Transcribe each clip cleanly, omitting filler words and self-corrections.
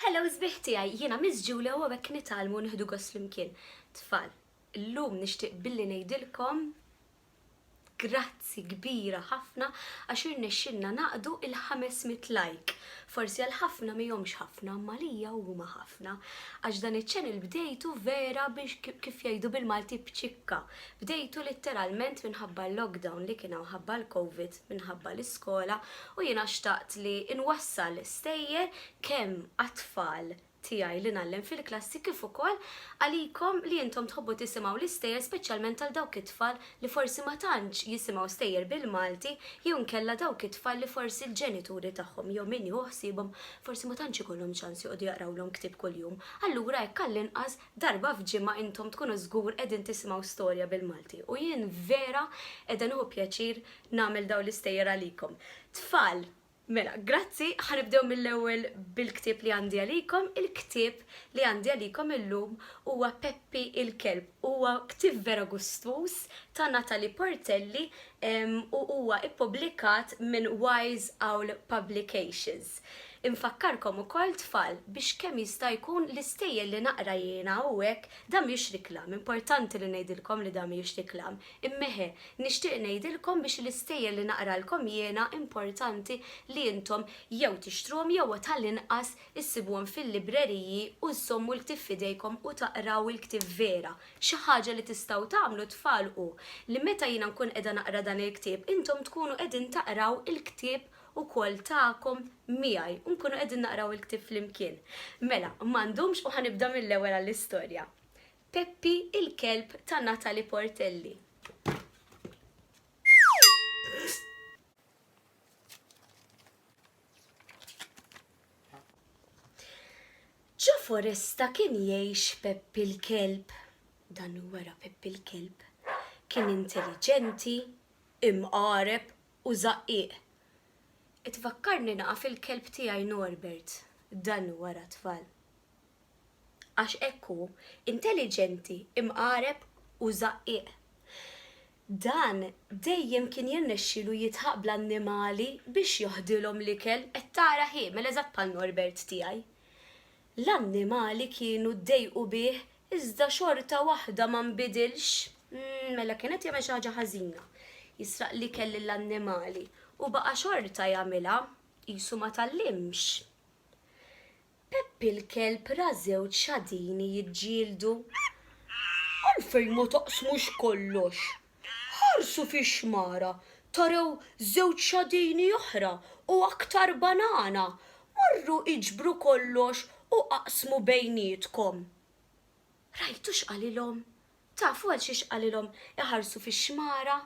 Hello, sbieħ tiegħi, jiena Miss Ġula u hekk nitalmu nieħdu gost flimkien. Tfal, illum nixtieq billi ngħidilkom grazzi kbira ħafna għax irnexxinna naqdu il-500 like. Forsi għal ħafna mihomx ħafna, imma lija huma ħafna. Għax dan iċ-channel bdejtu vera biex kif jgħidu bil-Malti bċikka. Bdejtu letteralment minħabba l-lockdown li kien ħabba l-Covid, minħabba l-iskola u jiena xtaqt li inwassal stejjer kemm għat-tfal tiegħi li nallem fil-klassi kif ukoll għalikom li intom tħobbu tisimgħu l-istejjer speċjalment għal dawk it-tfal li forsi ma tantx jisimgħu stejjer bil-Malti jew nkella dawk it-tfal li forsi l-ġenituri tagħhom jew min jieħu ħsiebhom forsi ma tantx ikollhom ċans joqgħdu jaqrawlhom ktieb kuljum. Allura hekk għall-inqas darba f'ġimgħa intom tkunu żgur qegħdin tisimgħu storja bil-Malti u jien vera qiegħda nieħu pjaċir nagħmel dawn l-istejjer għalikom. Tfal, mela, grazzi, ħanibdew mill-ewwel bil-ktieb li għandi għalikom. Il-ktieb li għandi għalikom illum huwa Peppi il-kelb. Huwa ktieb vera gustus ta' Natalie Portelli u huwa ippubblikat minn Wise Owl Publications. Infakkarkom ukoll tfal biex kemm jista' jkun l-istejjer li naqra jiena hawnhekk dan mhix riklam, importanti li ngħidilkom li dan mhix riklam. Immeħe, nixtieq ngħidilkom biex l-istejjer li naqralkom jiena importanti li intom jew tixtruhom jew tal-inqas issibuhom fil-libreriji u żommu l-ktieb f'idejkom u taqraw il-ktieb vera. Xi ħaġa li tistgħu tagħmlu tfal hu li meta jiena nkun qiegħda naqra dan il-ktieb intom tkunu qegħdin taqraw il-ktieb ukoll tagħkom miegħi u nkunu qegħdin naqraw il-ktieb flimkien. Mela, m'għandhomx u ħanibda mill-ewwel għall-istorja. Peppi il-kelb ta' Natalie Portelli. Ġo foresta kien jgħix Peppi il-kelb. Dan wara Peppi il-kelb kien intelligenti, imqareb u żaqqiq. Itfakkarni naqa' fil-kelb tiegħi Norbert, dan wara tfal. Għax hekk hu intelligenti, imqareb u żaqqiq. Dan dejjem kien jirnexxielu jitħaq bl-annimali biex joħdilhom l-ikel qed tara ħiemel eżatt bħal Norbert tiegħi. L-annimali kienu ddejqu bih iżda xorta waħda ma nbidilx. Mela kienet jagħmel xi ħaġa ħażina. Jisraq l-ikel lill-annimali u baqa xorta jagħmilha qisu ma tallimx. Peppi il-kelb ra żewġ xadini jiġġieldu. Għalfejn ma taqsmux kollox. Ħarsu fix-xmara, taraw żewġ xadini oħra u aktar banana. Marru iġbru kollox u qaqsmu bejnietkom. Rajtu x'qalilhom? Tafu għal xi x'qalilhom iħarsu fix-xmara?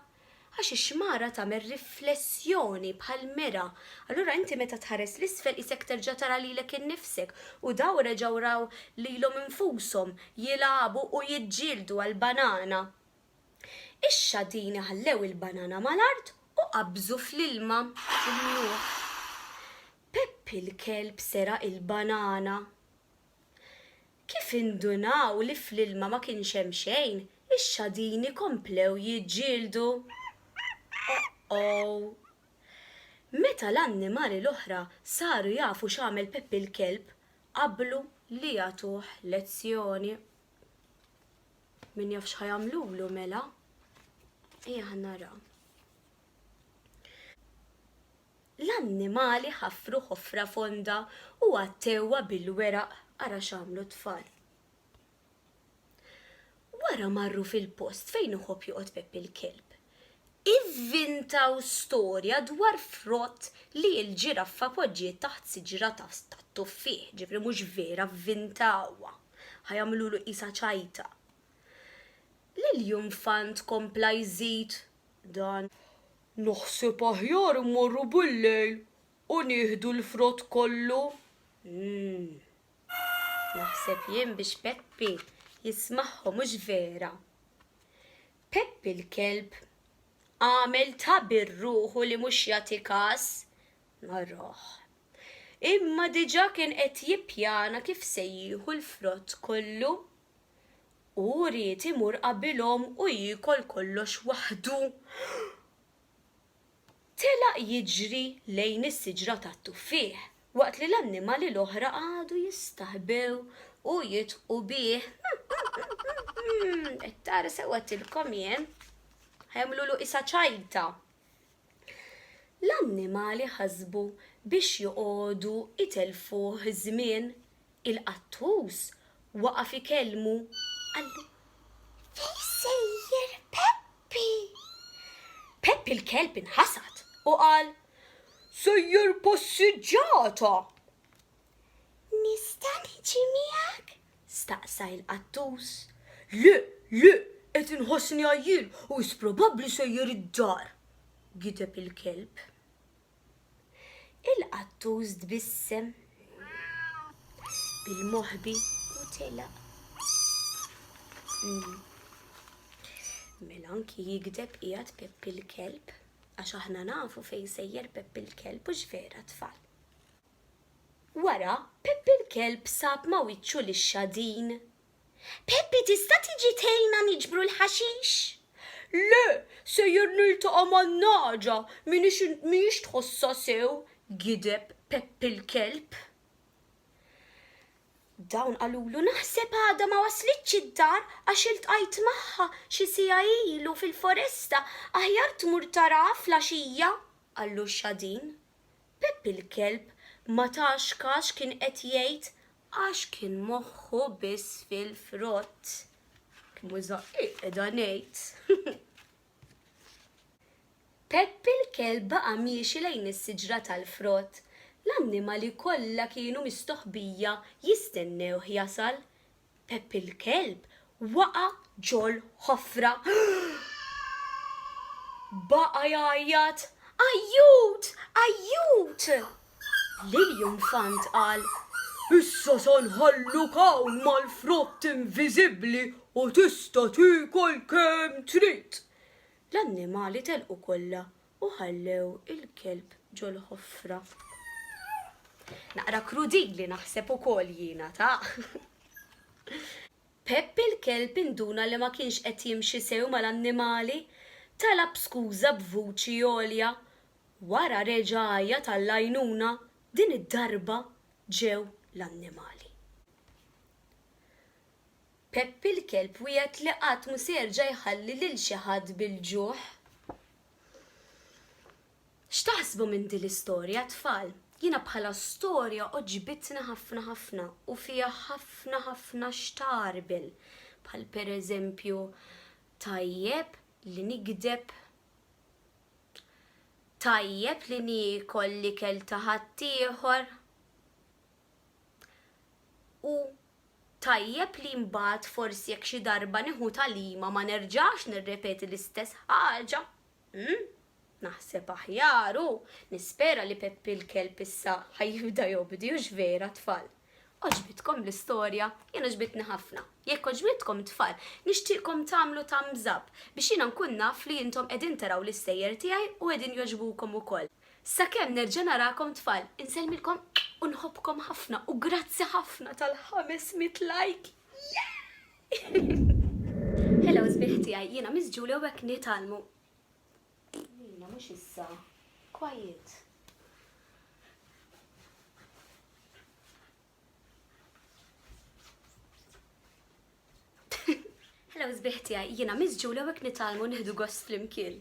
Għax ix-xmara tagħmel riflessjoni bħal mira. Allura inti meta tħares l-isfel isek terġa' tara lilek innifsek u daw reġgħu raw lilhom infushom jilagħbu u jiġġieldu għall-banana. Ix-xadini ħallew il-banana mal-art u qabżu fl-ilma fil-nuħ. Peppi il-kelb seraq il-banana. Kif indunaw li fl-ilma ma kienx hemm xejn, ix-xadini komplew jiġġieldu. Meta l-annimali l-oħra saru jafu x'għamel Peppi il-kelb, qablu li jagħtuh lezzjoni. Min jaf x'ħajamlulu mela? Ejja ħannara. L-annimali ħaffru ħofra fonda u għattewwa bil-weraq ara x'għamlu tfal. Wara marru fil-post fejn uħobb joqgħod Peppi il-kelb. Ivvintaw storja dwar frott li l-ġiraffa poġġiet taħt siġra tat-tuffieħ, ġifri mhux vera vvintawha. Ħajamlulu qisha ċajta. L-iljunfant kompla jżid dan. Naħseb aħjar immorru bil-lejl u nieħdu l-frott kollu. Naħseb jien biex Peppi jismagħhom mhux vera. Peppi il-kelb għamel ta' birruħu li mhux jagħti każ. Narraħ. Imma diġà kien qed jippjana kif se jieħu l-frott kollu u ried imur qabilhom u jiekol kollox waħdu. Telaq jiġri lejn is-siġra tat-tuffieħ waqt li l-annimali l-oħra għadu jistaħbew u jitqu bih. Tara sewwatilkom jien, ħajamlu isa ċajta. L-annimali ħasbu biex joqogħdu itelfuh żmien. Il-qattus waqaf ikellmu għallu fejn sejjer Peppi? Peppi l-kelb inħasad u qal sejjer passiġġjata. Nista' niġi miegħek? Staqsa il-qattus. Le, qed inħossni għajjir u probabbli sejjer id-dar, gideb il-kelb. Il-qattus tbissem bil-moħbi u telaq. Mela anki jigdeb qiegħed Peppi l-kelb għax aħna nafu fejn sejjer Peppi l-kelb u x'vera tfal. Wara Peppi l-kelb sab ma' wiċċu lix-xadin. Peppi tista' tiġi tgħinna niġbru l-ħaxix? Le, sejjer niltaqa' man-naġa mhijiex tħossha sew, gideb Peppi l-kelb. Dawn qalulu naħseb għadha ma waslitx id-dar għax iltqajt magħha xi siegħa ilu fil-foresta aħjar tmur taraha fl-għaxija, qallu x-xadin. Peppi l-kelb ma tax kax kien qed jgħid għax kien moħħu biss fil-frott. Kemm żaqqiq qiegħda ngħid. Peppi l-kelb baqa' miexi lejn is-siġra tal-frott. L-annimali kollha kienu mistoħbija jistennewh jasal. Peppi l-kelb waqa' ġol ħofra. Baqa' jgħajjat ajjut, ajjut. L-infant qal issa se nħalluk hawn mal-frott inviżibbli u tista' tiekol kemm trid. L-annimali telqu kollha u ħallew il-kelb ġol ħofra. Naqra krudili naħseb ukoll jiena ta'. Peppi l-kelb induna li ma kienx qed jimxi sew mal-annimali, talab skuża b'vuċi għolja. Wara reġa' tal-għajnuna din id-darba ġew l-annimali. Peppi l-kelb wiegħed li qatt mhu se jerġa' jħalli lil xi ħadd bil-ġuħ. X'taħsbu minn din l-istorja tfal? Jiena bħala storja oġbitni ħafna u fiha ħafna xtarbel. Bħal pereżempju tajjeb li nikdeb, tajjeb li niekol l-ikel ta' ħadd ieħor u tajjeb li mbagħad forsi jekk xi darba nieħu talima ma nerġax nirrepeti l-istess ħaġa. Naħseb aħjaru, nispera li Peppi l-kelb issa ħajjibda jobdi u x'vera tfal. Oġbitkom l-istorja, jien oġbitni ħafna. Jekk oġbitkom tfal, nixtieqkom tagħmlu thumbs up biex jiena nkun naf li intom qegħdin taraw l-istejjer tiegħi u qegħdin jogħġbukom ukoll. Sakemm nerġa' narakom tfal, insellmilkom u nħobbkom ħafna u grazzi ħafna tal-500 like. Hello sbieħ tiegħi, jiena Miss Julia u hekk nitalmu. Mhux issa. Quiet. Hello sbieħ tiegħi, jiena Miss Julia u hekk nitalmu nieħdu gost flimkien.